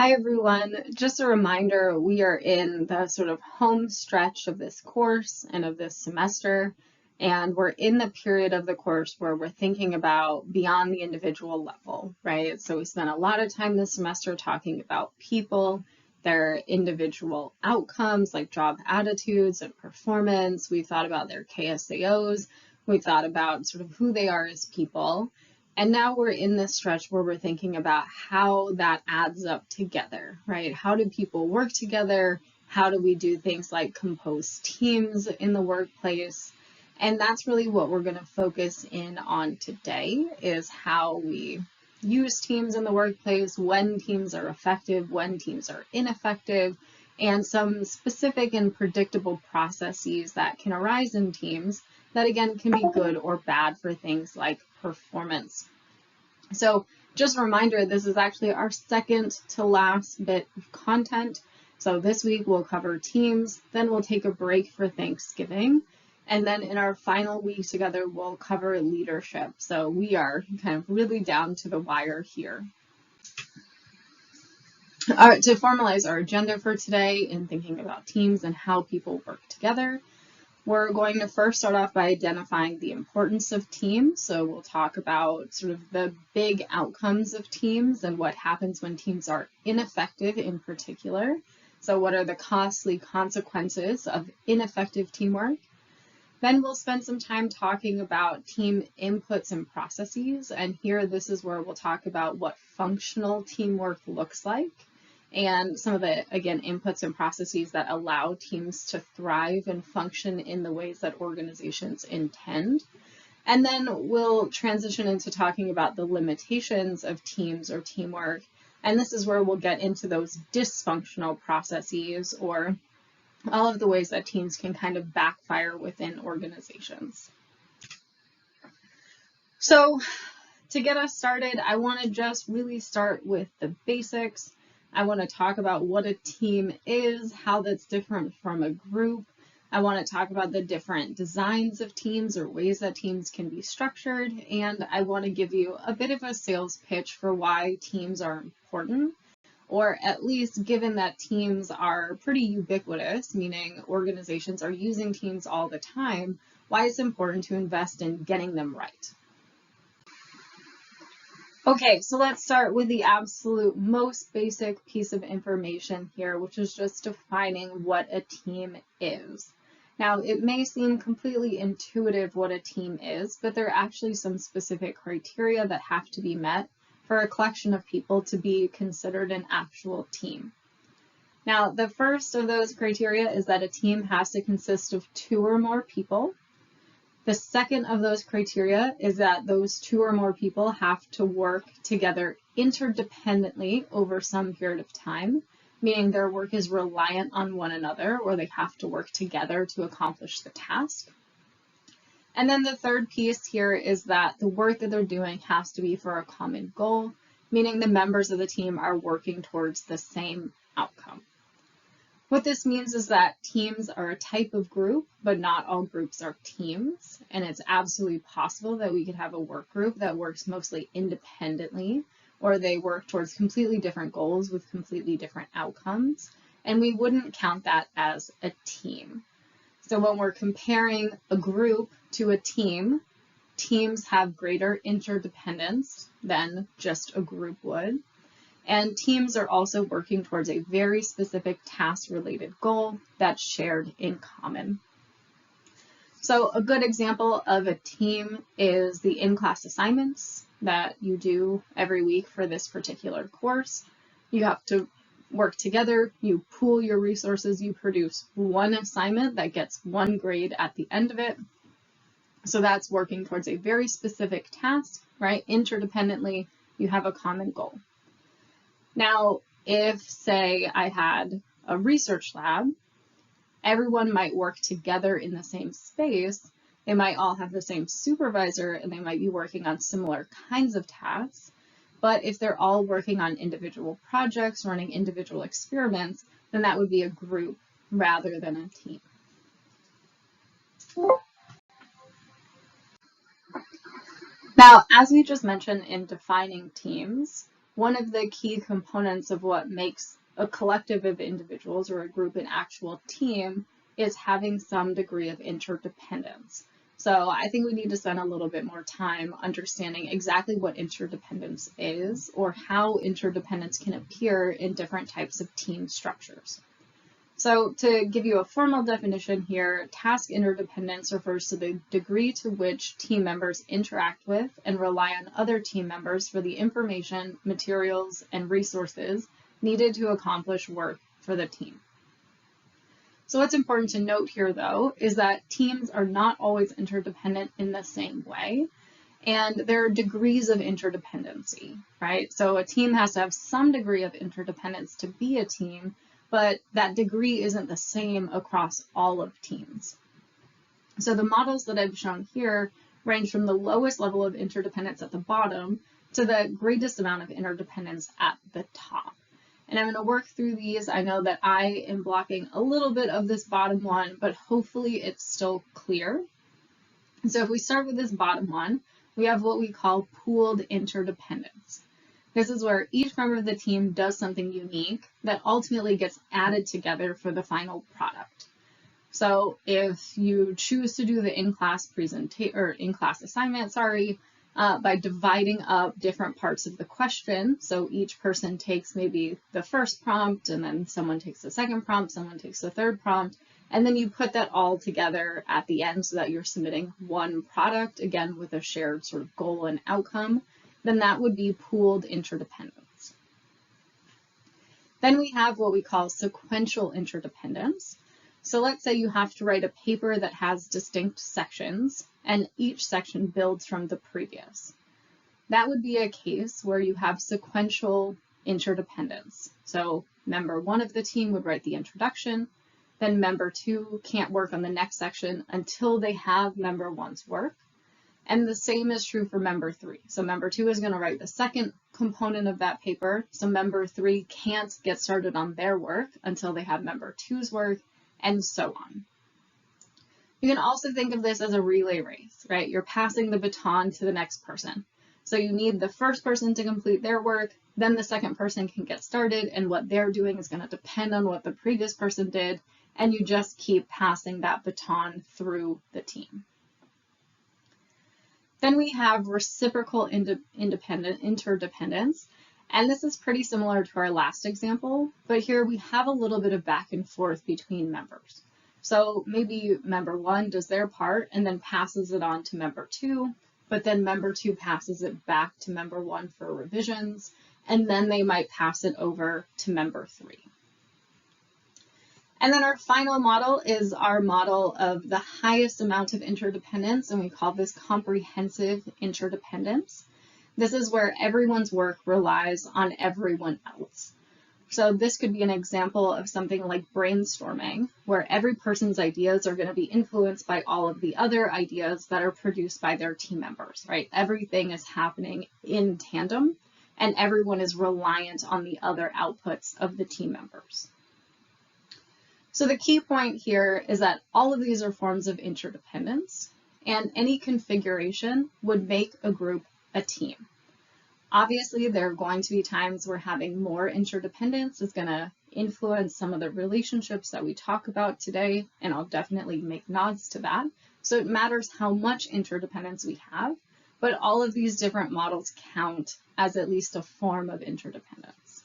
Hi everyone. Just a reminder, we are in the sort of home stretch of this course and of this semester, and we're in the period of the course where we're thinking about beyond the individual level, right? So we spent a lot of time this semester talking about people, their individual outcomes like job attitudes and performance. We thought about their KSAOs. We thought about sort of who they are as people. And now we're in this stretch where we're thinking about how that adds up together, right? How do people work together? How do we do things like compose teams in the workplace? And that's really what we're going to focus in on today, is how we use teams in the workplace, when teams are effective, when teams are ineffective, and some specific and predictable processes that can arise in teams that again can be good or bad for things like performance. So just a reminder, this is actually our second to last bit of content. So this week we'll cover teams, then we'll take a break for Thanksgiving. And then in our final week together, we'll cover leadership. So we are kind of really down to the wire here. All right, to formalize our agenda for today in thinking about teams and how people work together, we're going to first start off by identifying the importance of teams. So we'll talk about sort of the big outcomes of teams and what happens when teams are ineffective in particular. So what are the costly consequences of ineffective teamwork? Then we'll spend some time talking about team inputs and processes. And here, this is where we'll talk about what functional teamwork looks like and some of the, again, inputs and processes that allow teams to thrive and function in the ways that organizations intend. And then we'll transition into talking about the limitations of teams or teamwork. And this is where we'll get into those dysfunctional processes or all of the ways that teams can kind of backfire within organizations. So to get us started, I want to just really start with the basics. I want to talk about what a team is, how that's different from a group. I want to talk about the different designs of teams or ways that teams can be structured. And I want to give you a bit of a sales pitch for why teams are important, or at least given that teams are pretty ubiquitous, meaning organizations are using teams all the time, why it's important to invest in getting them right. Okay, so let's start with the absolute most basic piece of information here, which is just defining what a team is. Now, it may seem completely intuitive what a team is, but there are actually some specific criteria that have to be met for a collection of people to be considered an actual team. Now, the first of those criteria is that a team has to consist of 2 or more people. The second of those criteria is that those 2 or more people have to work together interdependently over some period of time, meaning their work is reliant on one another, or they have to work together to accomplish the task. And then the third piece here is that the work that they're doing has to be for a common goal, meaning the members of the team are working towards the same outcome. What this means is that teams are a type of group, but not all groups are teams. And it's absolutely possible that we could have a work group that works mostly independently, or they work towards completely different goals with completely different outcomes. And we wouldn't count that as a team. So when we're comparing a group to a team, teams have greater interdependence than just a group would. And teams are also working towards a very specific task-related goal that's shared in common. So a good example of a team is the in-class assignments that you do every week for this particular course. You have to work together, you pool your resources, you produce one assignment that gets 1 grade at the end of it. So that's working towards a very specific task, right? Interdependently, you have a common goal. Now, if, say, I had a research lab, everyone might work together in the same space. They might all have the same supervisor, and they might be working on similar kinds of tasks. But if they're all working on individual projects, running individual experiments, then that would be a group rather than a team. Now, as we just mentioned in defining teams, one of the key components of what makes a collective of individuals or a group an actual team is having some degree of interdependence. So I think we need to spend a little bit more time understanding exactly what interdependence is or how interdependence can appear in different types of team structures. So to give you a formal definition here, task interdependence refers to the degree to which team members interact with and rely on other team members for the information, materials, and resources needed to accomplish work for the team. So what's important to note here, though, is that teams are not always interdependent in the same way, and there are degrees of interdependency, right? So a team has to have some degree of interdependence to be a team, but that degree isn't the same across all of teams. So the models that I've shown here range from the lowest level of interdependence at the bottom to the greatest amount of interdependence at the top. And I'm going to work through these. I know that I am blocking a little bit of this bottom one, but hopefully it's still clear. And so if we start with this bottom one, we have what we call pooled interdependence. This is where each member of the team does something unique that ultimately gets added together for the final product. So if you choose to do the in-class presentation or in-class assignment, by dividing up different parts of the question, so each person takes maybe the first prompt, and then someone takes the second prompt, someone takes the third prompt, and then you put that all together at the end so that you're submitting one product, again with a shared sort of goal and outcome, then that would be pooled interdependence. Then we have what we call sequential interdependence. So let's say you have to write a paper that has distinct sections, and each section builds from the previous. That would be a case where you have sequential interdependence. So member one of the team would write the introduction, then member two can't work on the next section until they have member one's work. And the same is true for member three. So member two is going to write the second component of that paper. So member three can't get started on their work until they have member two's work, and so on. You can also think of this as a relay race, right? You're passing the baton to the next person. So you need the first person to complete their work, then the second person can get started, and what they're doing is going to depend on what the previous person did, and you just keep passing that baton through the team. Then we have reciprocal interdependence, and this is pretty similar to our last example, but here we have a little bit of back and forth between members. So maybe member one does their part and then passes it on to member two, but then member two passes it back to member one for revisions, and then they might pass it over to member three. And then our final model is our model of the highest amount of interdependence, and we call this comprehensive interdependence. This is where everyone's work relies on everyone else. So this could be an example of something like brainstorming, where every person's ideas are going to be influenced by all of the other ideas that are produced by their team members, right? Everything is happening in tandem, and everyone is reliant on the other outputs of the team members. So the key point here is that all of these are forms of interdependence, and any configuration would make a group a team. Obviously, there are going to be times where having more interdependence is going to influence some of the relationships that we talk about today, and I'll definitely make nods to that. So it matters how much interdependence we have, but all of these different models count as at least a form of interdependence.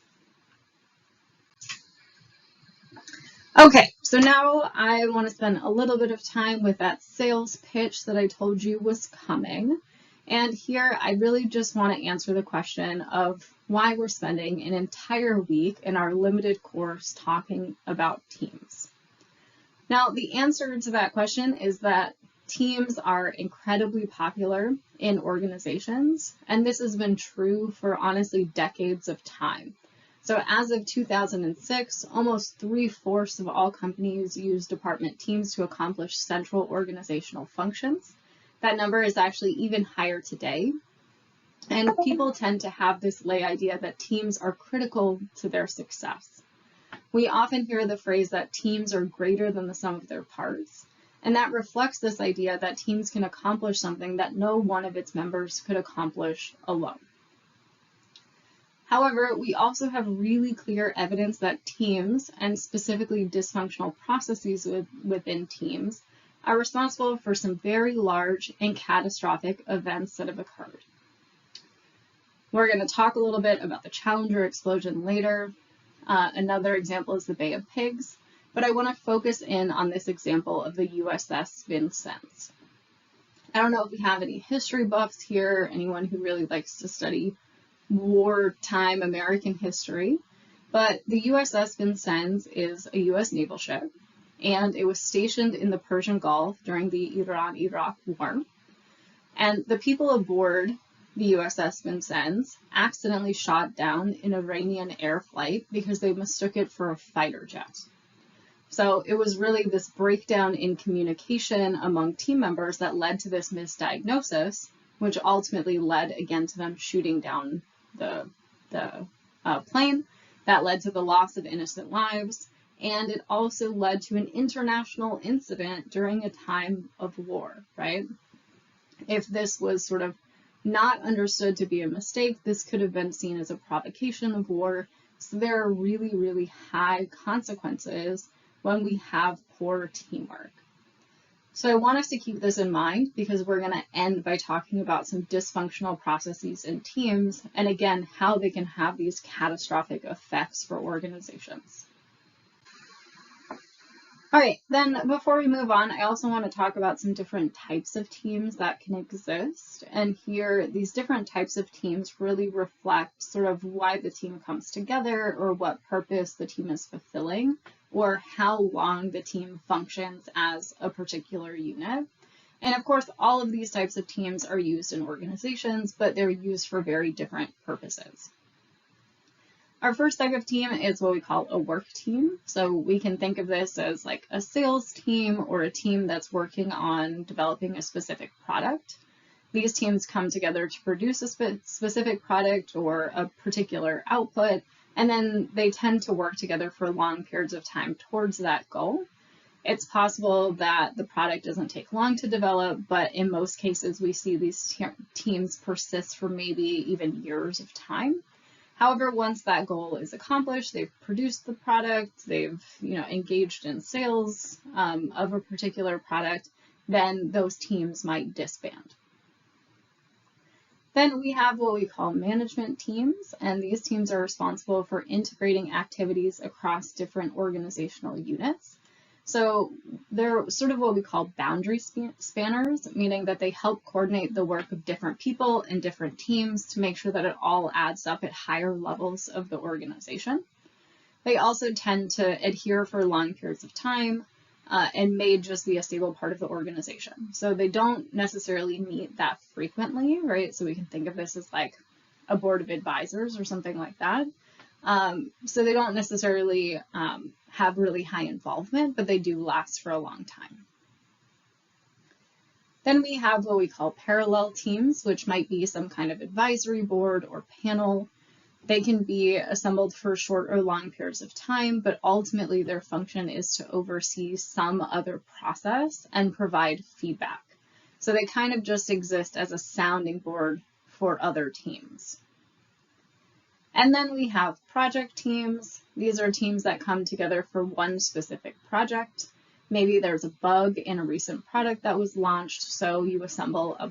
Okay, so now I want to spend a little bit of time with that sales pitch that I told you was coming. And here I really just want to answer the question of why we're spending an entire week in our limited course talking about teams. Now, the answer to that question is that teams are incredibly popular in organizations, and this has been true for honestly decades of time. So as of 2006, almost 3/4 of all companies use department teams to accomplish central organizational functions. That number is actually even higher today. And people tend to have this lay idea that teams are critical to their success. We often hear the phrase that teams are greater than the sum of their parts. And that reflects this idea that teams can accomplish something that no one of its members could accomplish alone. However, we also have really clear evidence that teams, and specifically dysfunctional processes within teams, are responsible for some very large and catastrophic events that have occurred. We're going to talk a little bit about the Challenger explosion later. Another example is the Bay of Pigs, but I want to focus in on this example of the USS Vincennes. I don't know if we have any history buffs here, anyone who really likes to study wartime American history, but the USS Vincennes is a US naval ship, and it was stationed in the Persian Gulf during the Iran-Iraq War. And the people aboard the USS Vincennes accidentally shot down an Iranian air flight because they mistook it for a fighter jet. So it was really this breakdown in communication among team members that led to this misdiagnosis, which ultimately led again to them shooting down the plane. That led to the loss of innocent lives, and it also led to an international incident during a time of war, right? If this was sort of not understood to be a mistake, this could have been seen as a provocation of war. So there are really, really high consequences when we have poor teamwork. So I want us to keep this in mind because we're going to end by talking about some dysfunctional processes in teams, and again, how they can have these catastrophic effects for organizations. All right, then before we move on, I also want to talk about some different types of teams that can exist. And here, these different types of teams really reflect sort of why the team comes together or what purpose the team is fulfilling or how long the team functions as a particular unit. And of course, all of these types of teams are used in organizations, but they're used for very different purposes. Our first type of team is what we call a work team. So we can think of this as like a sales team or a team that's working on developing a specific product. These teams come together to produce a specific product or a particular output, and then they tend to work together for long periods of time towards that goal. It's possible that the product doesn't take long to develop, but in most cases we see these teams persist for maybe even years of time. However, once that goal is accomplished, they've produced the product, they've engaged in sales of a particular product, then those teams might disband. Then we have what we call management teams, and these teams are responsible for integrating activities across different organizational units. So they're sort of what we call boundary spanners, meaning that they help coordinate the work of different people and different teams to make sure that it all adds up at higher levels of the organization. They also tend to adhere for long periods of time and may just be a stable part of the organization. So they don't necessarily meet that frequently, right? So we can think of this as like a board of advisors or something like that. So they don't necessarily have really high involvement, but they do last for a long time. Then we have what we call parallel teams, which might be some kind of advisory board or panel. They can be assembled for short or long periods of time, but ultimately their function is to oversee some other process and provide feedback. So they kind of just exist as a sounding board for other teams. And then we have project teams. These are teams that come together for one specific project. Maybe there's a bug in a recent product that was launched, so you assemble a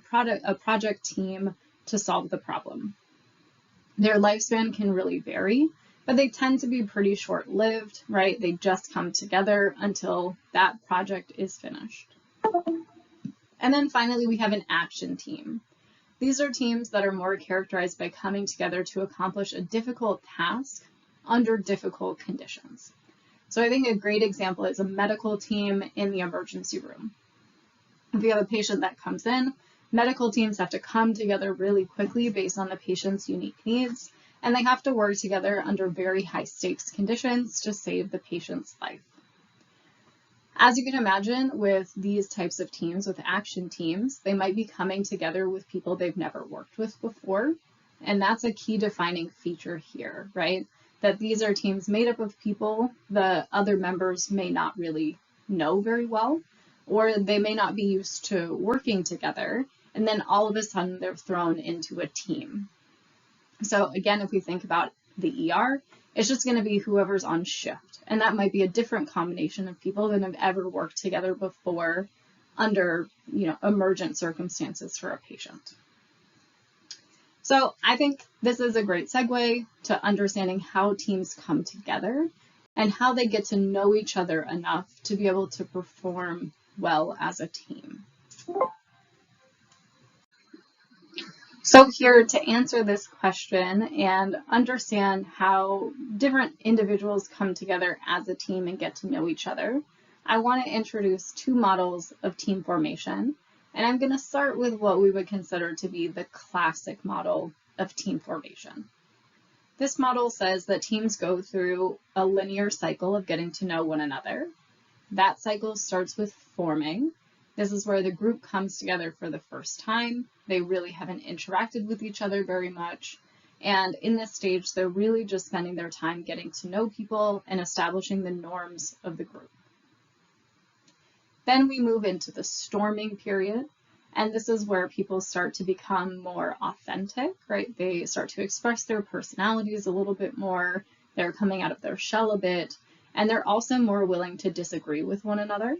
project team to solve the problem. Their lifespan can really vary, but they tend to be pretty short-lived, right? They just come together until that project is finished. And then finally, we have an action team. These are teams that are more characterized by coming together to accomplish a difficult task under difficult conditions. So I think a great example is a medical team in the emergency room. If you have a patient that comes in, medical teams have to come together really quickly based on the patient's unique needs, and they have to work together under very high stakes conditions to save the patient's life. As you can imagine, with these types of teams, with action teams, they might be coming together with people they've never worked with before. And that's a key defining feature here, right? That these are teams made up of people the other members may not really know very well, or they may not be used to working together. And then all of a sudden they're thrown into a team. So again, if we think about the ER, it's just going to be whoever's on shift. And that might be a different combination of people than have ever worked together before under, emergent circumstances for a patient. So I think this is a great segue to understanding how teams come together and how they get to know each other enough to be able to perform well as a team. So here to answer this question and understand how different individuals come together as a team and get to know each other, I want to introduce two models of team formation. And I'm going to start with what we would consider to be the classic model of team formation. This model says that teams go through a linear cycle of getting to know one another. That cycle starts with forming. This is where the group comes together for the first time. They really haven't interacted with each other very much. And in this stage, they're really just spending their time getting to know people and establishing the norms of the group. Then we move into the storming period. And this is where people start to become more authentic, right? They start to express their personalities a little bit more. They're coming out of their shell a bit. And they're also more willing to disagree with one another.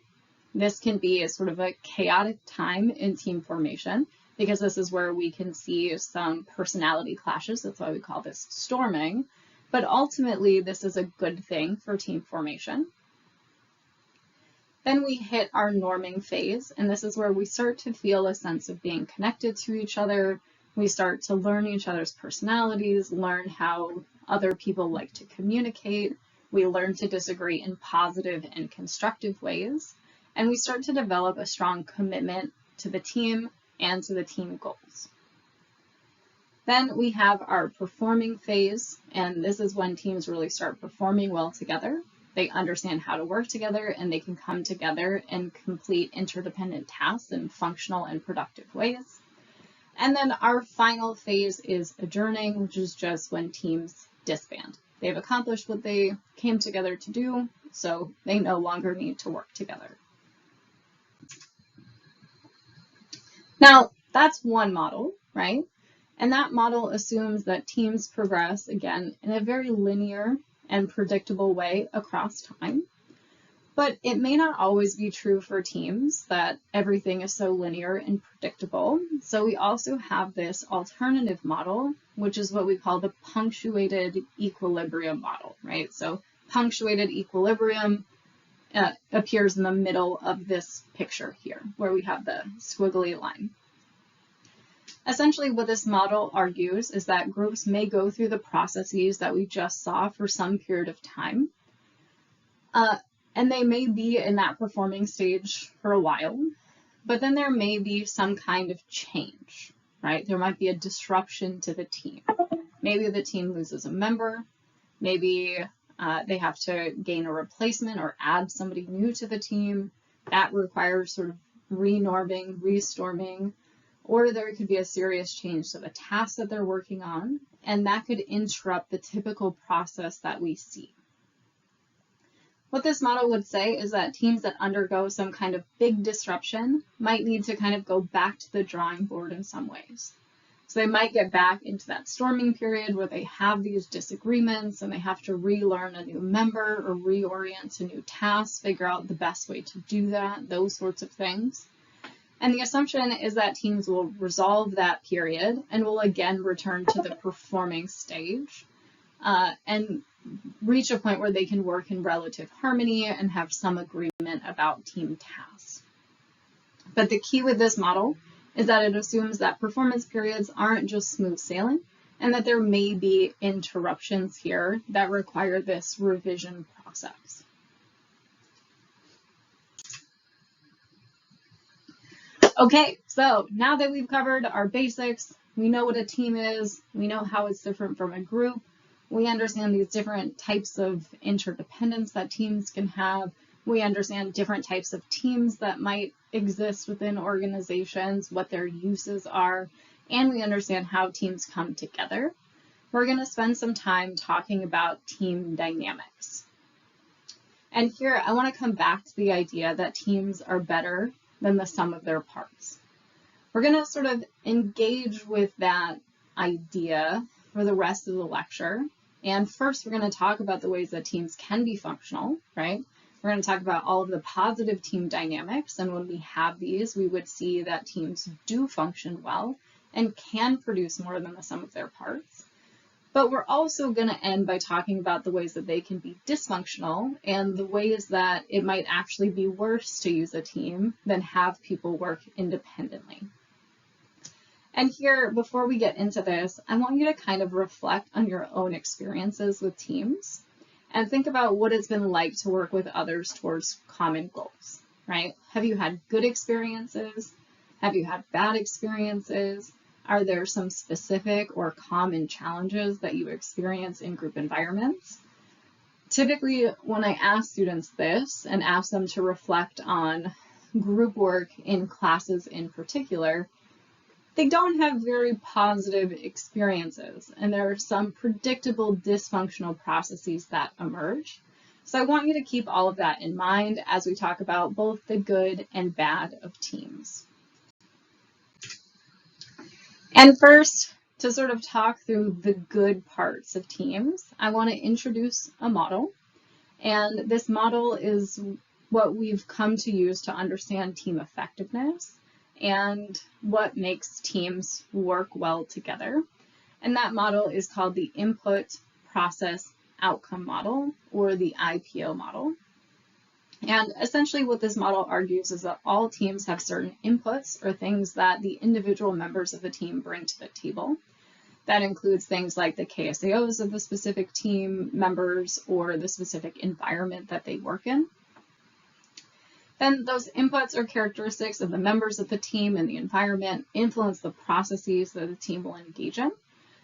This can be a sort of a chaotic time in team formation because this is where we can see some personality clashes. That's why we call this storming. But ultimately, this is a good thing for team formation. Then we hit our norming phase, and this is where we start to feel a sense of being connected to each other. We start to learn each other's personalities, learn how other people like to communicate. We learn to disagree in positive and constructive ways, and we start to develop a strong commitment to the team and to the team goals. Then we have our performing phase, and this is when teams really start performing well together. They understand how to work together, and they can come together and complete interdependent tasks in functional and productive ways. And then our final phase is adjourning, which is just when teams disband. They've accomplished what they came together to do, so they no longer need to work together. Now, that's one model, right? And that model assumes that teams progress, again, in a very linear and predictable way across time. But it may not always be true for teams that everything is so linear and predictable. So we also have this alternative model, which is what we call the punctuated equilibrium model, right? So punctuated equilibrium appears in the middle of this picture here, where we have the squiggly line. Essentially, what this model argues is that groups may go through the processes that we just saw for some period of time, and they may be in that performing stage for a while, but then there may be some kind of change, right? There might be a disruption to the team. Maybe the team loses a member, maybe they have to gain a replacement or add somebody new to the team. That requires sort of renorming, restorming, or there could be a serious change to the task that they're working on, and that could interrupt the typical process that we see. What this model would say is that teams that undergo some kind of big disruption might need to kind of go back to the drawing board in some ways. So they might get back into that storming period where they have these disagreements and they have to relearn a new member or reorient to new tasks, figure out the best way to do that, those sorts of things. And the assumption is that teams will resolve that period and will again return to the performing stage and reach a point where they can work in relative harmony and have some agreement about team tasks. But the key with this model is that it assumes that performance periods aren't just smooth sailing and that there may be interruptions here that require this revision process. Okay, so now that we've covered our basics, we know what a team is, we know how it's different from a group, we understand these different types of interdependence that teams can have, we understand different types of teams that might exist within organizations, what their uses are, and we understand how teams come together. We're going to spend some time talking about team dynamics. And here I want to come back to the idea that teams are better than the sum of their parts. We're going to sort of engage with that idea for the rest of the lecture. And first, we're going to talk about the ways that teams can be functional, right? We're going to talk about all of the positive team dynamics. And when we have these, we would see that teams do function well and can produce more than the sum of their parts. But we're also going to end by talking about the ways that they can be dysfunctional and the ways that it might actually be worse to use a team than have people work independently. And here, before we get into this, I want you to kind of reflect on your own experiences with teams and think about what it's been like to work with others towards common goals, right? Have you had good experiences? Have you had bad experiences? Are there some specific or common challenges that you experience in group environments? Typically, when I ask students this and ask them to reflect on group work in classes in particular, they don't have very positive experiences, and there are some predictable dysfunctional processes that emerge. So I want you to keep all of that in mind as we talk about both the good and bad of teams. And first, to sort of talk through the good parts of teams, I want to introduce a model. And this model is what we've come to use to understand team effectiveness and what makes teams work well together. And that model is called the Input Process Outcome Model, or the IPO model. And essentially what this model argues is that all teams have certain inputs or things that the individual members of the team bring to the table. That includes things like the KSAOs of the specific team members or the specific environment that they work in. Then those inputs or characteristics of the members of the team and the environment influence the processes that the team will engage in.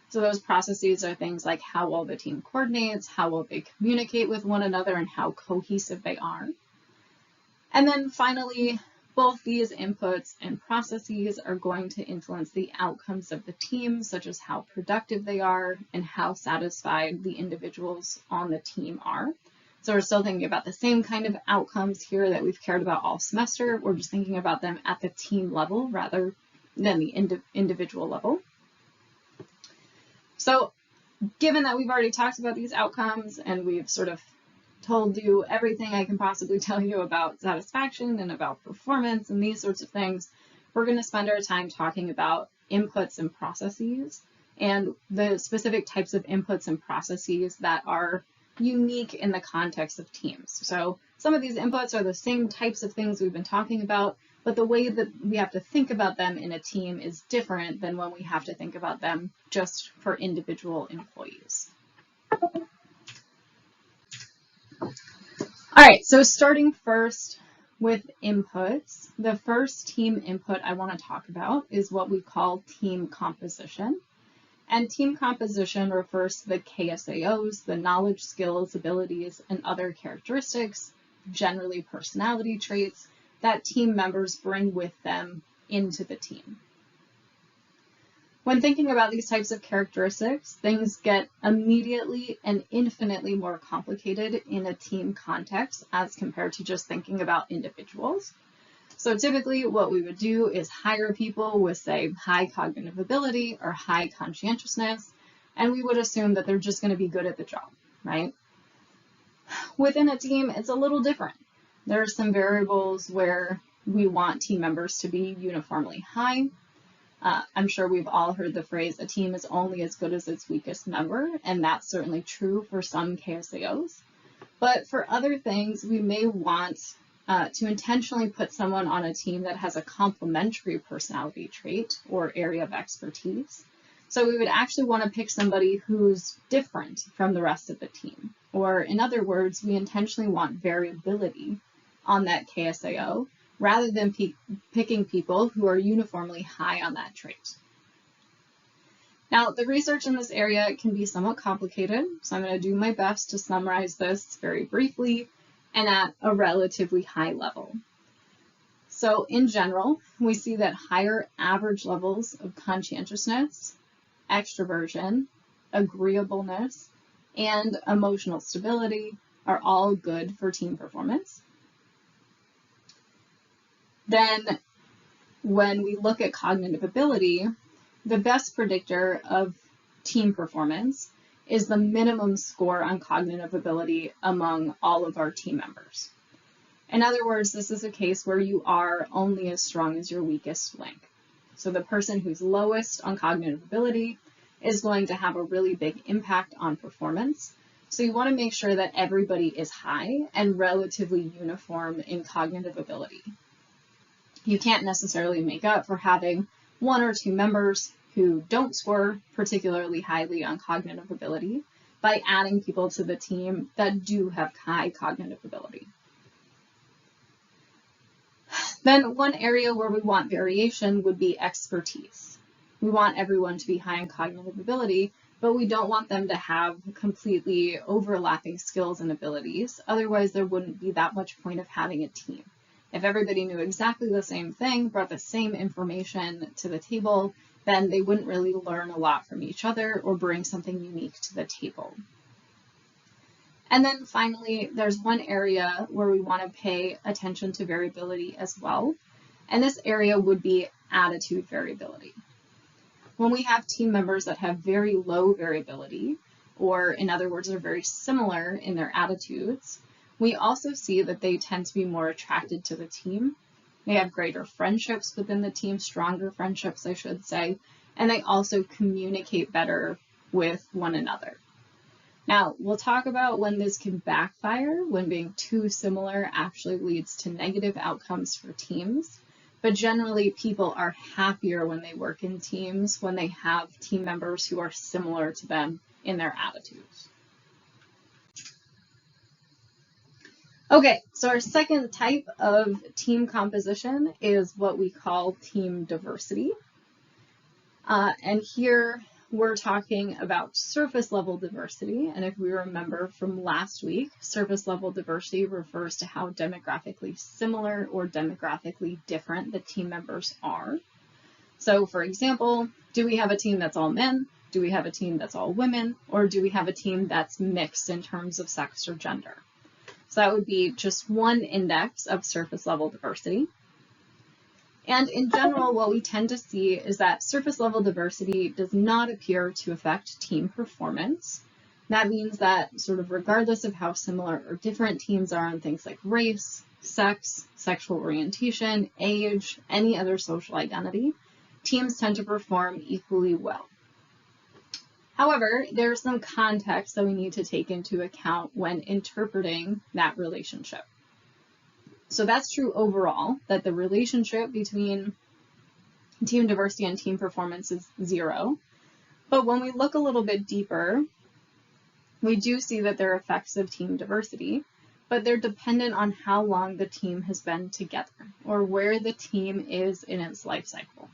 So those processes are things like how well the team coordinates, how well they communicate with one another, and how cohesive they are. And then finally, both these inputs and processes are going to influence the outcomes of the team, such as how productive they are and how satisfied the individuals on the team are. So we're still thinking about the same kind of outcomes here that we've cared about all semester. We're just thinking about them at the team level rather than the individual level. So given that we've already talked about these outcomes and we've sort of told you everything I can possibly tell you about satisfaction and about performance and these sorts of things, we're going to spend our time talking about inputs and processes and the specific types of inputs and processes that are unique in the context of teams. So some of these inputs are the same types of things we've been talking about, but the way that we have to think about them in a team is different than when we have to think about them just for individual employees. All right, so starting first with inputs, the first team input I want to talk about is what we call team composition. And team composition refers to the KSAOs, the knowledge, skills, abilities, and other characteristics, generally personality traits, that team members bring with them into the team. When thinking about these types of characteristics, things get immediately and infinitely more complicated in a team context as compared to just thinking about individuals. So typically what we would do is hire people with, say, high cognitive ability or high conscientiousness, and we would assume that they're just going to be good at the job, right? Within a team, it's a little different. There are some variables where we want team members to be uniformly high. I'm sure we've all heard the phrase, a team is only as good as its weakest member, and that's certainly true for some KSAOs. But for other things, we may want to intentionally put someone on a team that has a complementary personality trait or area of expertise. So we would actually want to pick somebody who's different from the rest of the team. Or in other words, we intentionally want variability on that KSAO rather than picking people who are uniformly high on that trait. Now, the research in this area can be somewhat complicated, so I'm going to do my best to summarize this very briefly and at a relatively high level. So in general, we see that higher average levels of conscientiousness, extroversion, agreeableness, and emotional stability are all good for team performance. Then when we look at cognitive ability, the best predictor of team performance is the minimum score on cognitive ability among all of our team members. In other words, this is a case where you are only as strong as your weakest link. So the person who's lowest on cognitive ability is going to have a really big impact on performance. So you want to make sure that everybody is high and relatively uniform in cognitive ability. You can't necessarily make up for having one or two members who don't score particularly highly on cognitive ability by adding people to the team that do have high cognitive ability. Then one area where we want variation would be expertise. We want everyone to be high in cognitive ability, but we don't want them to have completely overlapping skills and abilities. Otherwise, there wouldn't be that much point of having a team. If everybody knew exactly the same thing, brought the same information to the table, then they wouldn't really learn a lot from each other or bring something unique to the table. And then finally, there's one area where we want to pay attention to variability as well. And this area would be attitude variability. When we have team members that have very low variability, or in other words, are very similar in their attitudes, we also see that they tend to be more attracted to the team. They have greater friendships within the team, stronger friendships, I should say, and they also communicate better with one another. Now, we'll talk about when this can backfire, when being too similar actually leads to negative outcomes for teams. But generally, people are happier when they work in teams, when they have team members who are similar to them in their attitudes. Okay, so our second type of team composition is what we call team diversity. And here we're talking about surface level diversity. And if we remember from last week, surface level diversity refers to how demographically similar or demographically different the team members are. So for example, do we have a team that's all men? Do we have a team that's all women? Or do we have a team that's mixed in terms of sex or gender? So that would be just one index of surface level diversity. And in general, what we tend to see is that surface level diversity does not appear to affect team performance. That means that sort of regardless of how similar or different teams are on things like race, sex, sexual orientation, age, any other social identity, teams tend to perform equally well. However, there's some context that we need to take into account when interpreting that relationship. So that's true overall, that the relationship between team diversity and team performance is 0. But when we look a little bit deeper, we do see that there are effects of team diversity, but they're dependent on how long the team has been together or where the team is in its life cycle.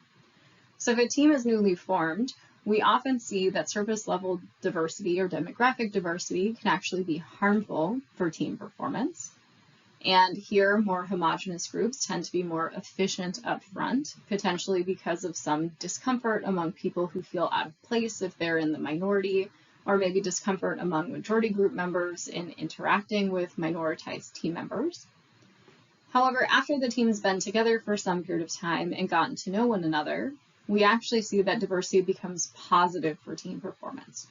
So if a team is newly formed, we often see that surface level diversity or demographic diversity can actually be harmful for team performance. And here, more homogeneous groups tend to be more efficient up front, potentially because of some discomfort among people who feel out of place if they're in the minority, or maybe discomfort among majority group members in interacting with minoritized team members. However, after the team has been together for some period of time and gotten to know one another, we actually see that diversity becomes positive for team performance.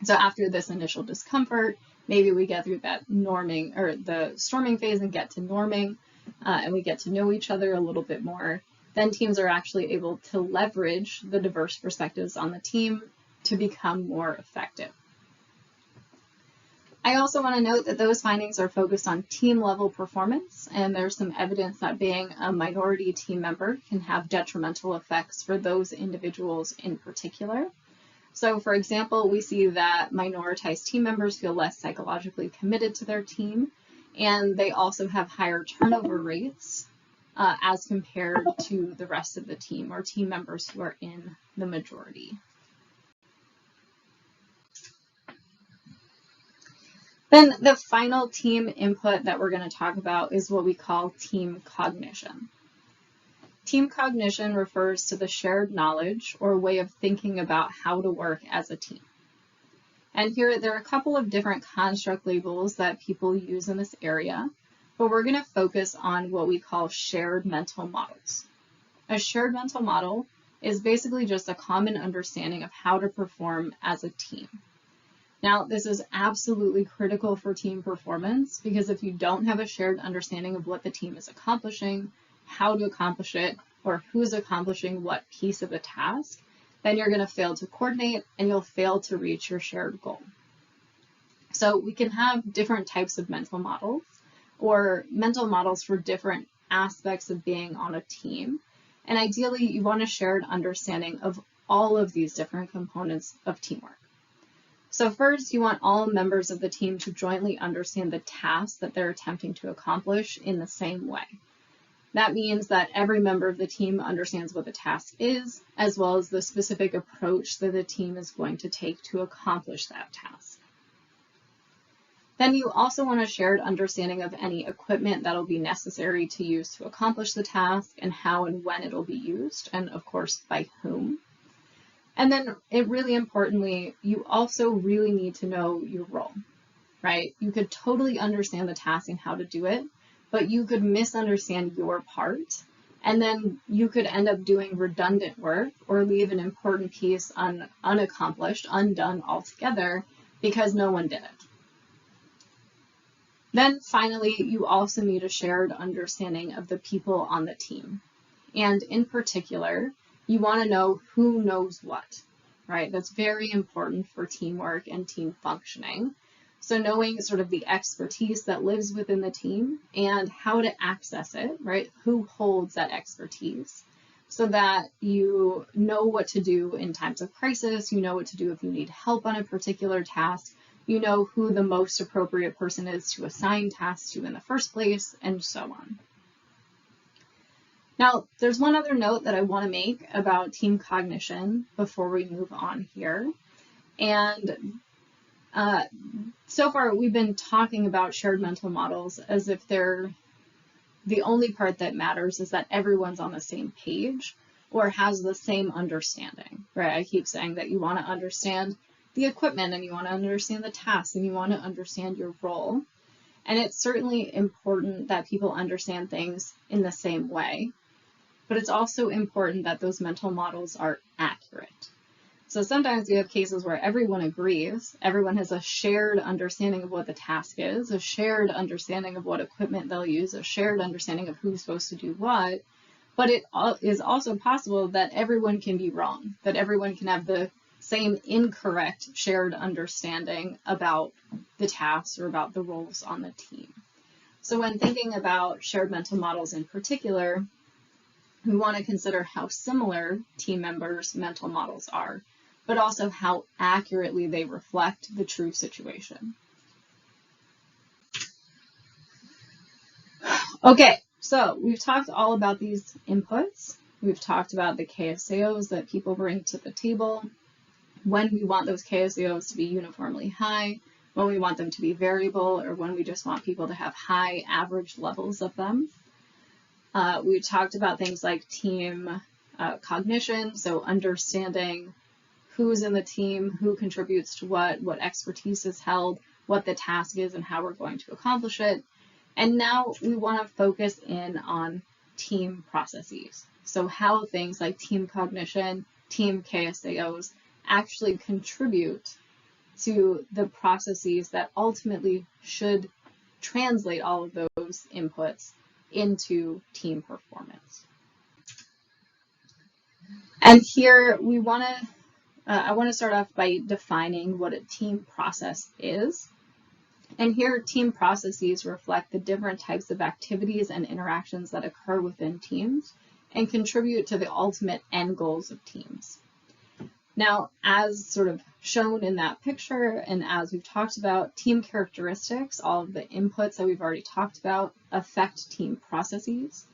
So after this initial discomfort, maybe we get through that norming or the storming phase and get to norming, and we get to know each other a little bit more. Then teams are actually able to leverage the diverse perspectives on the team to become more effective. I also want to note that those findings are focused on team level performance, and there's some evidence that being a minority team member can have detrimental effects for those individuals in particular. So for example, we see that minoritized team members feel less psychologically committed to their team, and they also have higher turnover rates as compared to the rest of the team or team members who are in the majority. Then the final team input that we're going to talk about is what we call team cognition. Team cognition refers to the shared knowledge or way of thinking about how to work as a team. And here there are a couple of different construct labels that people use in this area, but we're going to focus on what we call shared mental models. A shared mental model is basically just a common understanding of how to perform as a team. Now, this is absolutely critical for team performance because if you don't have a shared understanding of what the team is accomplishing, how to accomplish it, or who's accomplishing what piece of the task, then you're going to fail to coordinate and you'll fail to reach your shared goal. So we can have different types of mental models or mental models for different aspects of being on a team. And ideally, you want a shared understanding of all of these different components of teamwork. So first, you want all members of the team to jointly understand the task that they're attempting to accomplish in the same way. That means that every member of the team understands what the task is, as well as the specific approach that the team is going to take to accomplish that task. Then you also want a shared understanding of any equipment that will be necessary to use to accomplish the task and how and when it will be used, and of course, by whom. And then really importantly, you also really need to know your role, right? You could totally understand the task and how to do it, but you could misunderstand your part, and then you could end up doing redundant work or leave an important piece unaccomplished, undone altogether because no one did it. Then finally, you also need a shared understanding of the people on the team. And in particular, you want to know who knows what, right? That's very important for teamwork and team functioning. So knowing sort of the expertise that lives within the team and how to access it, right? Who holds that expertise so that you know what to do in times of crisis, you know what to do if you need help on a particular task, you know who the most appropriate person is to assign tasks to in the first place, and so on. Now, there's one other note that I want to make about team cognition before we move on here. And so far, we've been talking about shared mental models as if they're the only part that matters is that everyone's on the same page or has the same understanding, right? I keep saying that you want to understand the equipment and you want to understand the tasks and you want to understand your role. And it's certainly important that people understand things in the same way, but it's also important that those mental models are accurate. So sometimes you have cases where everyone agrees, everyone has a shared understanding of what the task is, a shared understanding of what equipment they'll use, a shared understanding of who's supposed to do what, but it is also possible that everyone can be wrong, that everyone can have the same incorrect shared understanding about the tasks or about the roles on the team. So when thinking about shared mental models in particular, we want to consider how similar team members' mental models are, but also how accurately they reflect the true situation. Okay, so we've talked all about these inputs. We've talked about the KSAOs that people bring to the table, when we want those KSAOs to be uniformly high, when we want them to be variable, or when we just want people to have high average levels of them. We talked about things like team cognition, so understanding who's in the team, who contributes to what expertise is held, what the task is, and how we're going to accomplish it. And now we want to focus in on team processes. So how things like team cognition, team KSAOs actually contribute to the processes that ultimately should translate all of those inputs into team performance. And here we want to, I want to start off by defining what a team process is. And here team processes reflect the different types of activities and interactions that occur within teams and contribute to the ultimate end goals of teams. Now, as sort of shown in that picture, and as we've talked about, team characteristics, all of the inputs that we've already talked about, affect team processes.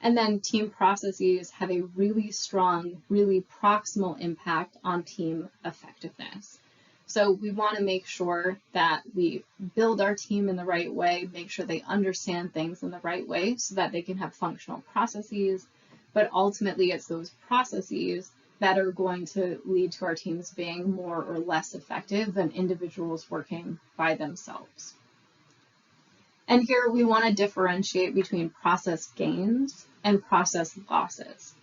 And then team processes have a really strong, really proximal impact on team effectiveness. So we want to make sure that we build our team in the right way, make sure they understand things in the right way so that they can have functional processes. But ultimately, it's those processes that are going to lead to our teams being more or less effective than individuals working by themselves. And here we want to differentiate between process gains and process losses.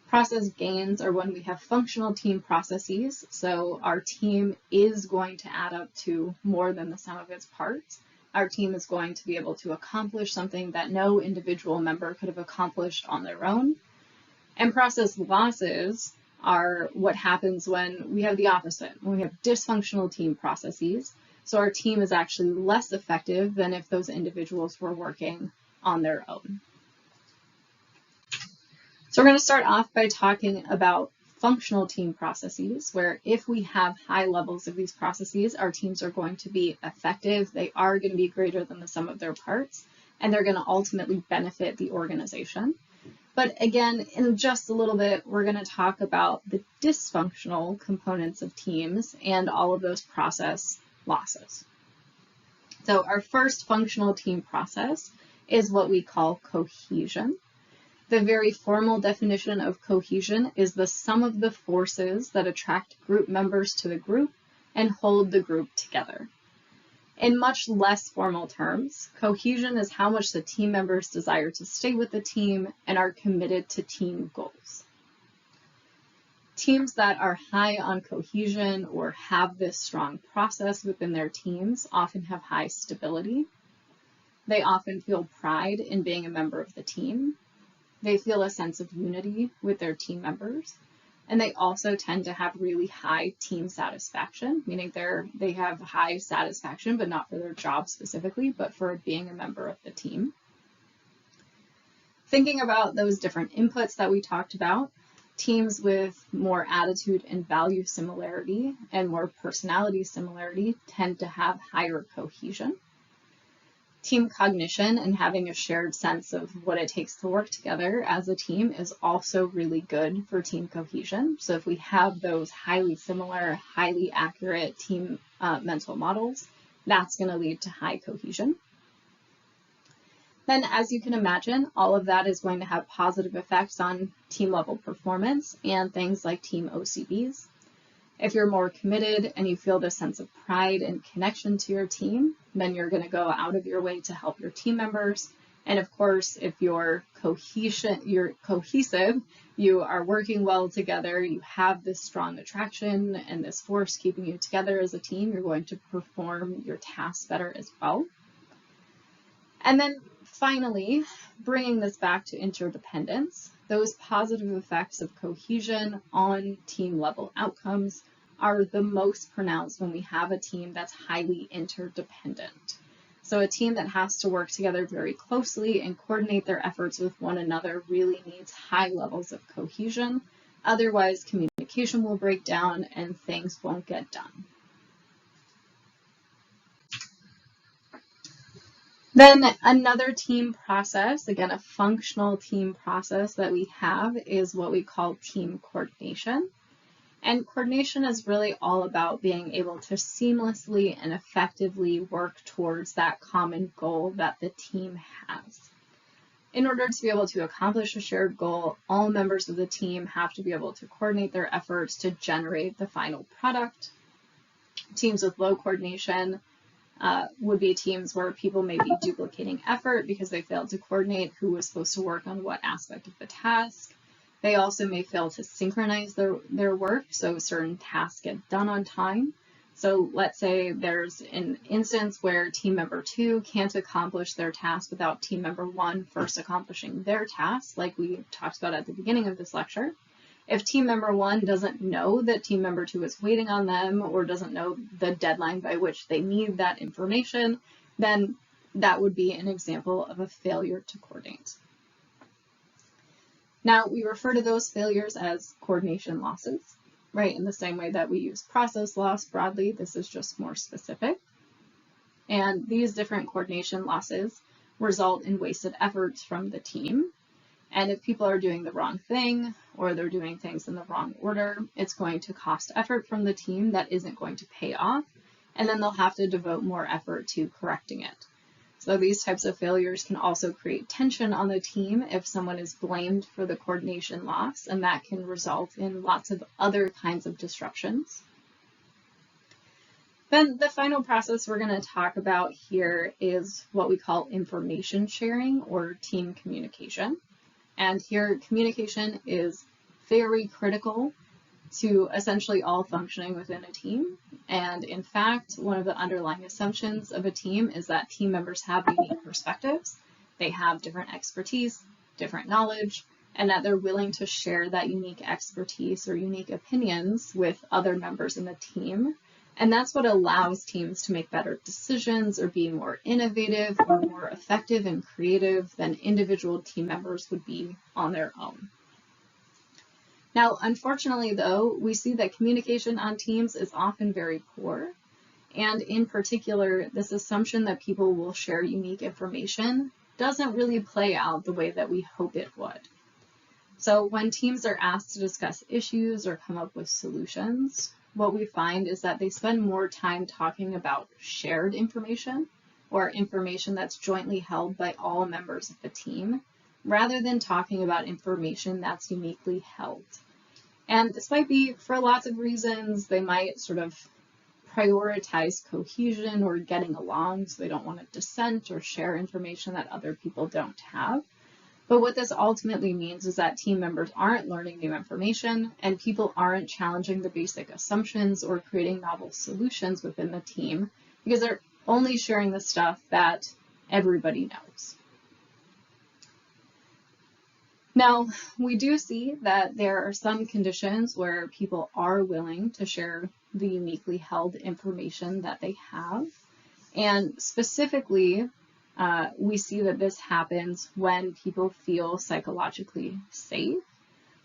Process gains are when we have functional team processes, so our team is going to add up to more than the sum of its parts. Our team is going to be able to accomplish something that no individual member could have accomplished on their own. And process losses are what happens when we have the opposite, when we have dysfunctional team processes. So our team is actually less effective than if those individuals were working on their own. So we're going to start off by talking about functional team processes, where if we have high levels of these processes, our teams are going to be effective. They are going to be greater than the sum of their parts, and they're going to ultimately benefit the organization. But again, in just a little bit, we're going to talk about the dysfunctional components of teams and all of those process losses. So our first functional team process is what we call cohesion. The very formal definition of cohesion is the sum of the forces that attract group members to the group and hold the group together. In much less formal terms, cohesion is how much the team members desire to stay with the team and are committed to team goals. Teams that are high on cohesion or have this strong process within their teams often have high stability. They often feel pride in being a member of the team. They feel a sense of unity with their team members, and they also tend to have really high team satisfaction, meaning they have high satisfaction, but not for their job specifically, but for being a member of the team. Thinking about those different inputs that we talked about, teams with more attitude and value similarity and more personality similarity tend to have higher cohesion. Team cognition and having a shared sense of what it takes to work together as a team is also really good for team cohesion. So if we have those highly similar, highly accurate team mental models, that's going to lead to high cohesion. Then, as you can imagine, all of that is going to have positive effects on team level performance and things like team OCBs. If you're more committed and you feel this sense of pride and connection to your team, then you're going to go out of your way to help your team members. And of course, if you're cohesive, you are working well together, you have this strong attraction and this force keeping you together as a team, you're going to perform your tasks better as well. And then finally, bringing this back to interdependence, those positive effects of cohesion on team level outcomes are the most pronounced when we have a team that's highly interdependent. So a team that has to work together very closely and coordinate their efforts with one another really needs high levels of cohesion. Otherwise, communication will break down and things won't get done. Then another team process, again, a functional team process that we have is what we call team coordination. And coordination is really all about being able to seamlessly and effectively work towards that common goal that the team has. In order to be able to accomplish a shared goal, all members of the team have to be able to coordinate their efforts to generate the final product. Teams with low coordination would be teams where people may be duplicating effort because they failed to coordinate who was supposed to work on what aspect of the task. They also may fail to synchronize their work, so certain tasks get done on time. So let's say there's an instance where team member 2 can't accomplish their task without team member 1 first accomplishing their task, like we talked about at the beginning of this lecture. If team member 1 doesn't know that team member 2 is waiting on them or doesn't know the deadline by which they need that information, then that would be an example of a failure to coordinate. Now, we refer to those failures as coordination losses, right? In the same way that we use process loss broadly, this is just more specific. And these different coordination losses result in wasted efforts from the team. And if people are doing the wrong thing or they're doing things in the wrong order, it's going to cost effort from the team that isn't going to pay off. And then they'll have to devote more effort to correcting it. So these types of failures can also create tension on the team if someone is blamed for the coordination loss, and that can result in lots of other kinds of disruptions. Then the final process we're going to talk about here is what we call information sharing or team communication. And here communication is very critical to essentially all functioning within a team. And in fact, one of the underlying assumptions of a team is that team members have unique perspectives, they have different expertise, different knowledge, and that they're willing to share that unique expertise or unique opinions with other members in the team. And that's what allows teams to make better decisions or be more innovative or more effective and creative than individual team members would be on their own. Now, unfortunately, though, we see that communication on teams is often very poor. And in particular, this assumption that people will share unique information doesn't really play out the way that we hope it would. So when teams are asked to discuss issues or come up with solutions, what we find is that they spend more time talking about shared information or information that's jointly held by all members of the team, rather than talking about information that's uniquely held. And this might be for lots of reasons. They might sort of prioritize cohesion or getting along, so they don't want to dissent or share information that other people don't have. But what this ultimately means is that team members aren't learning new information and people aren't challenging the basic assumptions or creating novel solutions within the team because they're only sharing the stuff that everybody knows. Now, we do see that there are some conditions where people are willing to share the uniquely held information that they have. And specifically, we see that this happens when people feel psychologically safe,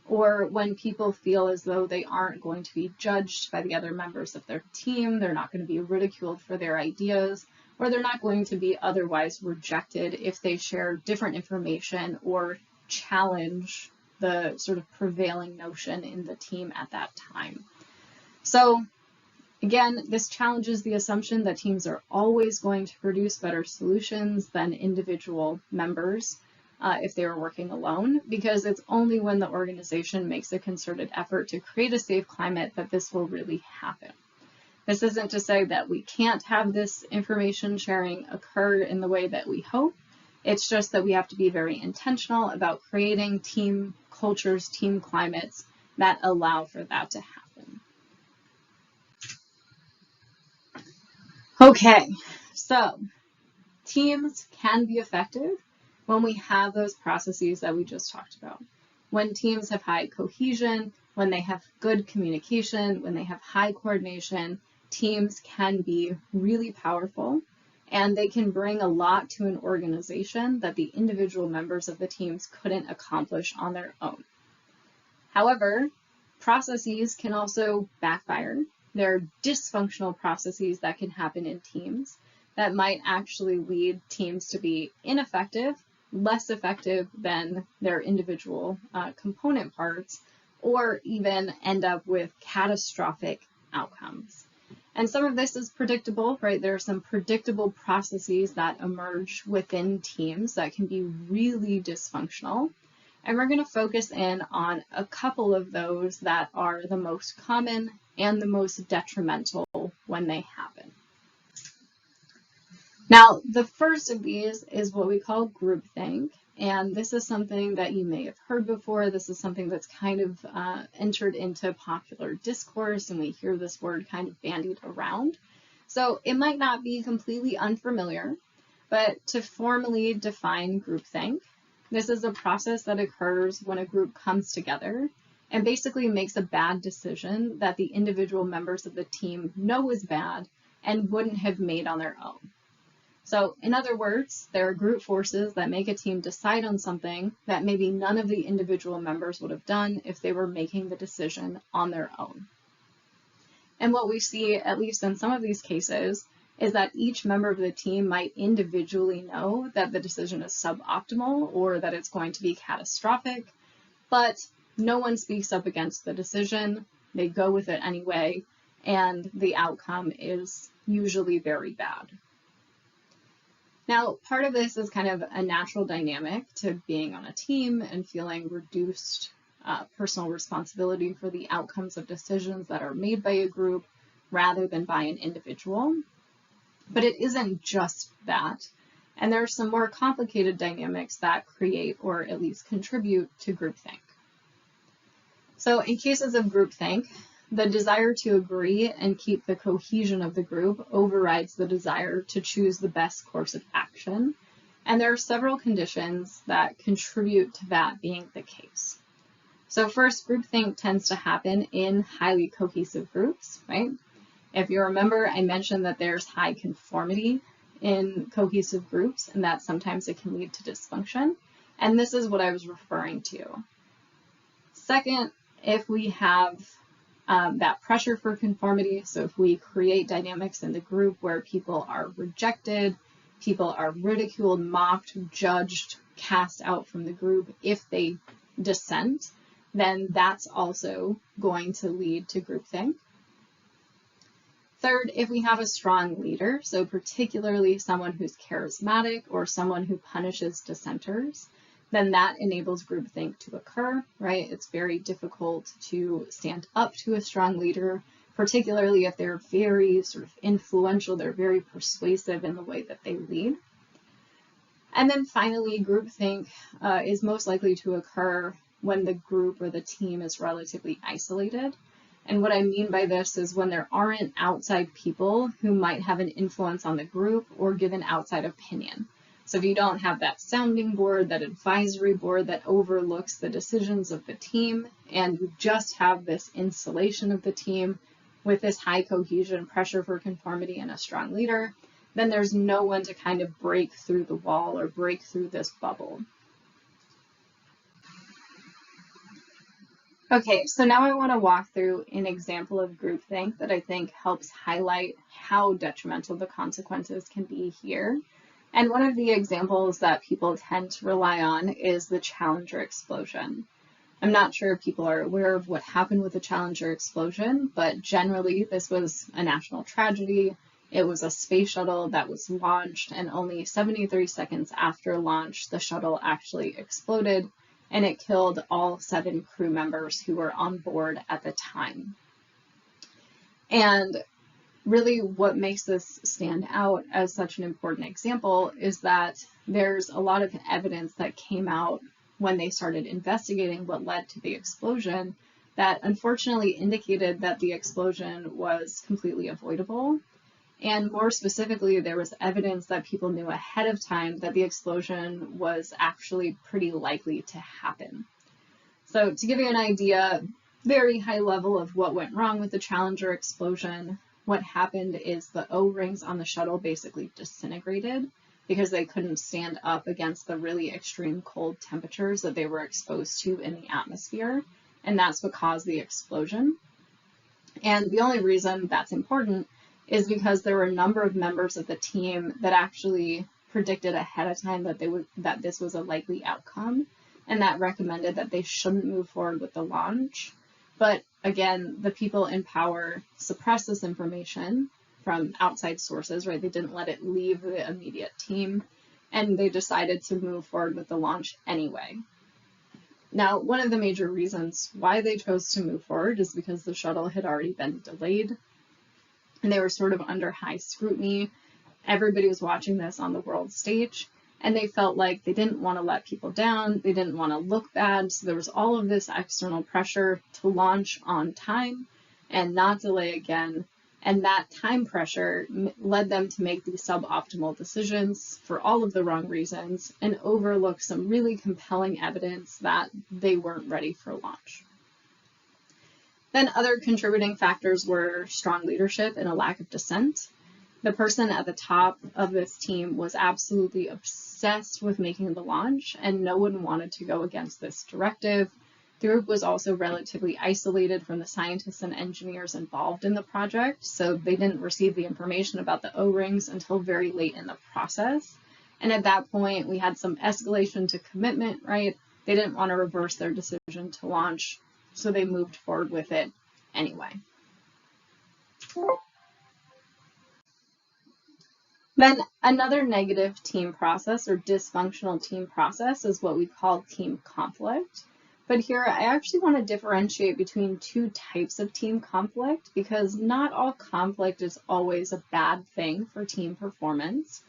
or when people feel as though they aren't going to be judged by the other members of their team, they're not going to be ridiculed for their ideas, or they're not going to be otherwise rejected if they share different information or challenge the sort of prevailing notion in the team at that time. So again, this challenges the assumption that teams are always going to produce better solutions than individual members if they were working alone, because it's only when the organization makes a concerted effort to create a safe climate that this will really happen. This isn't to say that we can't have this information sharing occur in the way that we hope. It's just that we have to be very intentional about creating team cultures, team climates that allow for that to happen. Okay, so teams can be effective when we have those processes that we just talked about. When teams have high cohesion, when they have good communication, when they have high coordination, teams can be really powerful and they can bring a lot to an organization that the individual members of the teams couldn't accomplish on their own. However, processes can also backfire. There are dysfunctional processes that can happen in teams that might actually lead teams to be ineffective, less effective than their individual component parts, or even end up with catastrophic outcomes. And some of this is predictable, right? There are some predictable processes that emerge within teams that can be really dysfunctional. And we're going to focus in on a couple of those that are the most common and the most detrimental when they happen. Now, the first of these is what we call groupthink. And this is something that you may have heard before. This is something that's kind of entered into popular discourse, and we hear this word kind of bandied around. So it might not be completely unfamiliar, but to formally define groupthink, this is a process that occurs when a group comes together and basically makes a bad decision that the individual members of the team know is bad and wouldn't have made on their own. So in other words, there are group forces that make a team decide on something that maybe none of the individual members would have done if they were making the decision on their own. And what we see, at least in some of these cases, is that each member of the team might individually know that the decision is suboptimal or that it's going to be catastrophic, but no one speaks up against the decision. They go with it anyway, and the outcome is usually very bad. Now, part of this is kind of a natural dynamic to being on a team and feeling reduced personal responsibility for the outcomes of decisions that are made by a group rather than by an individual. But it isn't just that. And there are some more complicated dynamics that create or at least contribute to groupthink. So in cases of groupthink, the desire to agree and keep the cohesion of the group overrides the desire to choose the best course of action. And there are several conditions that contribute to that being the case. So first, groupthink tends to happen in highly cohesive groups, right? If you remember, I mentioned that there's high conformity in cohesive groups, and that sometimes it can lead to dysfunction. And this is what I was referring to. Second, if we have that pressure for conformity, so if we create dynamics in the group where people are rejected, people are ridiculed, mocked, judged, cast out from the group if they dissent, then that's also going to lead to groupthink. Third, if we have a strong leader, so particularly someone who's charismatic or someone who punishes dissenters, then that enables groupthink to occur, right? It's very difficult to stand up to a strong leader, particularly if they're very sort of influential, they're very persuasive in the way that they lead. And then finally, groupthink is most likely to occur when the group or the team is relatively isolated. And what I mean by this is when there aren't outside people who might have an influence on the group or give an outside opinion. So if you don't have that sounding board, that advisory board that overlooks the decisions of the team, and you just have this insulation of the team with this high cohesion, pressure for conformity, and a strong leader, then there's no one to kind of break through the wall or break through this bubble. Okay, so now I want to walk through an example of groupthink that I think helps highlight how detrimental the consequences can be here. And one of the examples that people tend to rely on is the Challenger explosion. I'm not sure if people are aware of what happened with the Challenger explosion, but generally this was a national tragedy. It was a space shuttle that was launched, and only 73 seconds after launch, the shuttle actually exploded, and it killed all 7 crew members who were on board at the time. And really what makes this stand out as such an important example is that there's a lot of evidence that came out when they started investigating what led to the explosion that unfortunately indicated that the explosion was completely avoidable. And more specifically, there was evidence that people knew ahead of time that the explosion was actually pretty likely to happen. So to give you an idea, very high level of what went wrong with the Challenger explosion, what happened is the O-rings on the shuttle basically disintegrated because they couldn't stand up against the really extreme cold temperatures that they were exposed to in the atmosphere. And that's what caused the explosion. And the only reason that's important is because there were a number of members of the team that actually predicted ahead of time that this was a likely outcome, and that recommended that they shouldn't move forward with the launch. But again, the people in power suppressed this information from outside sources, right? They didn't let it leave the immediate team, and they decided to move forward with the launch anyway. Now, one of the major reasons why they chose to move forward is because the shuttle had already been delayed, and they were sort of under high scrutiny. Everybody was watching this on the world stage, and they felt like they didn't want to let people down, they didn't want to look bad, so there was all of this external pressure to launch on time and not delay again, and that time pressure led them to make these suboptimal decisions for all of the wrong reasons and overlook some really compelling evidence that they weren't ready for launch. Then other contributing factors were strong leadership and a lack of dissent. The person at the top of this team was absolutely obsessed with making the launch, and no one wanted to go against this directive. The group was also relatively isolated from the scientists and engineers involved in the project, so they didn't receive the information about the O-rings until very late in the process. And at that point, we had some escalation to commitment, right? They didn't want to reverse their decision to launch, so they moved forward with it anyway. Then another negative team process or dysfunctional team process is what we call team conflict. But here I actually want to differentiate between 2 types of team conflict because not all conflict is always a bad thing for team performance.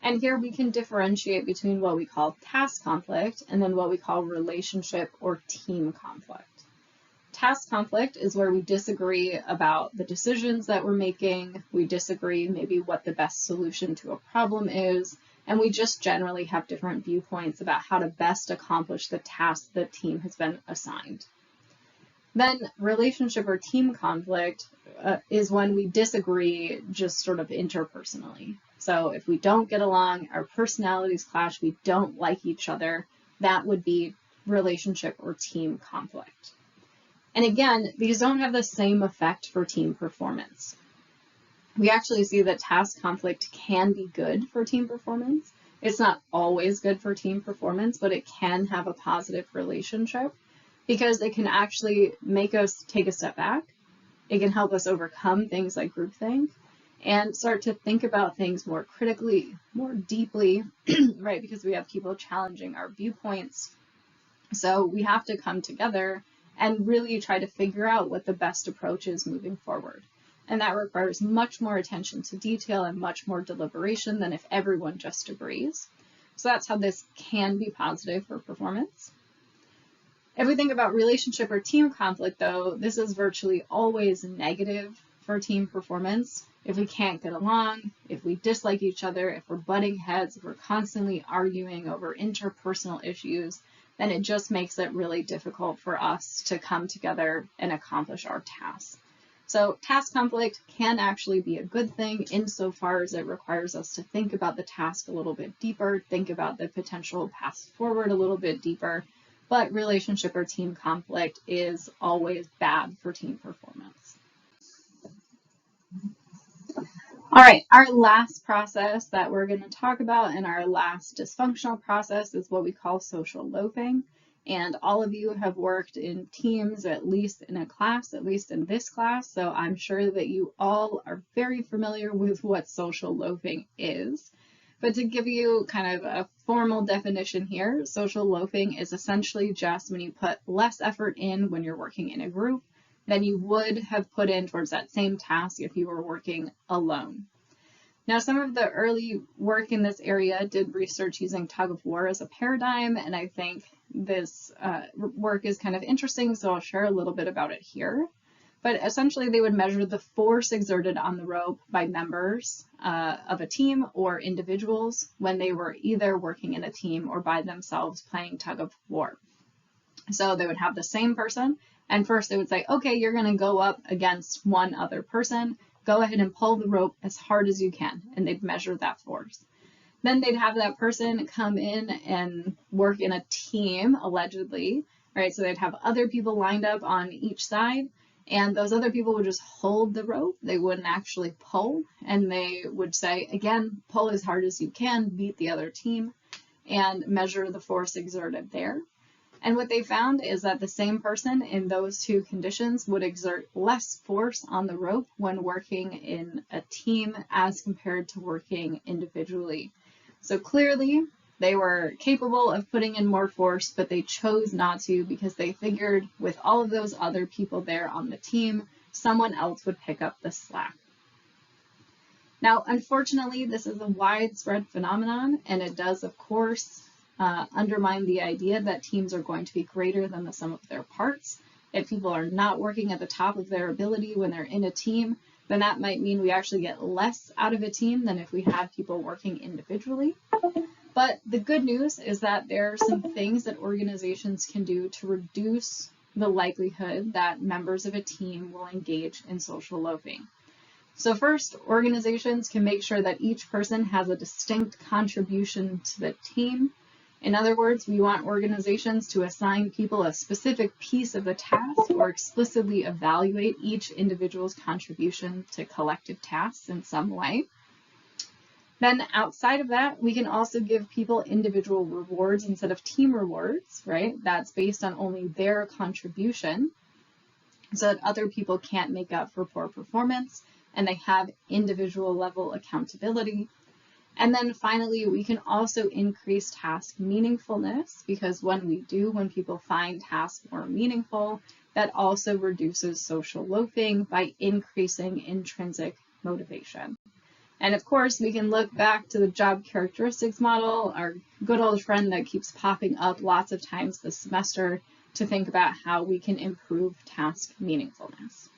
And here we can differentiate between what we call task conflict and then what we call relationship or team conflict. task conflict is where we disagree about the decisions that we're making. We disagree maybe what the best solution to a problem is, and we just generally have different viewpoints about how to best accomplish the task the team has been assigned. Then relationship or team conflict is when we disagree just sort of interpersonally. So if we don't get along, our personalities clash, we don't like each other, that would be relationship or team conflict. And again, these don't have the same effect for team performance. We actually see that task conflict can be good for team performance. It's not always good for team performance, but it can have a positive relationship because it can actually make us take a step back. It can help us overcome things like groupthink and start to think about things more critically, more deeply, right? Because we have people challenging our viewpoints. So we have to come together and really try to figure out what the best approach is moving forward. And that requires much more attention to detail and much more deliberation than if everyone just agrees. So that's how this can be positive for performance. If we think about relationship or team conflict, though, this is virtually always negative for team performance. If we can't get along, if we dislike each other, if we're butting heads, if we're constantly arguing over interpersonal issues, then it just makes it really difficult for us to come together and accomplish our tasks. So task conflict can actually be a good thing insofar as it requires us to think about the task a little bit deeper, think about the potential paths forward a little bit deeper, but relationship or team conflict is always bad for team performance. All right, our last process that we're going to talk about and our last dysfunctional process is what we call social loafing. And all of you have worked in teams, at least in a class, at least in this class. So I'm sure that you all are very familiar with what social loafing is. But to give you kind of a formal definition here, social loafing is essentially just when you put less effort in when you're working in a group than you would have put in towards that same task if you were working alone. Now, some of the early work in this area did research using tug of war as a paradigm, and I think this work is kind of interesting, so I'll share a little bit about it here. But essentially, they would measure the force exerted on the rope by members of a team or individuals when they were either working in a team or by themselves playing tug of war. So they would have the same person, and first they would say, okay, you're going to go up against one other person. Go ahead and pull the rope as hard as you can, and they'd measure that force. Then they'd have that person come in and work in a team, allegedly, right? So they'd have other people lined up on each side, and those other people would just hold the rope. They wouldn't actually pull, and they would say, again, pull as hard as you can, beat the other team, and measure the force exerted there. And what they found is that the same person in those two conditions would exert less force on the rope when working in a team as compared to working individually. So clearly, they were capable of putting in more force, but they chose not to because they figured with all of those other people there on the team, someone else would pick up the slack. Now, unfortunately, this is a widespread phenomenon, and it does, of course, undermine the idea that teams are going to be greater than the sum of their parts. If people are not working at the top of their ability when they're in a team, then that might mean we actually get less out of a team than if we had people working individually. But the good news is that there are some things that organizations can do to reduce the likelihood that members of a team will engage in social loafing. So first, organizations can make sure that each person has a distinct contribution to the team. In other words, we want organizations to assign people a specific piece of the task or explicitly evaluate each individual's contribution to collective tasks in some way. Then outside of that, we can also give people individual rewards instead of team rewards, right? That's based on only their contribution so that other people can't make up for poor performance and they have individual level accountability. And then finally, we can also increase task meaningfulness because when people find tasks more meaningful, that also reduces social loafing by increasing intrinsic motivation. And of course, we can look back to the job characteristics model, our good old friend that keeps popping up lots of times this semester, to think about how we can improve task meaningfulness.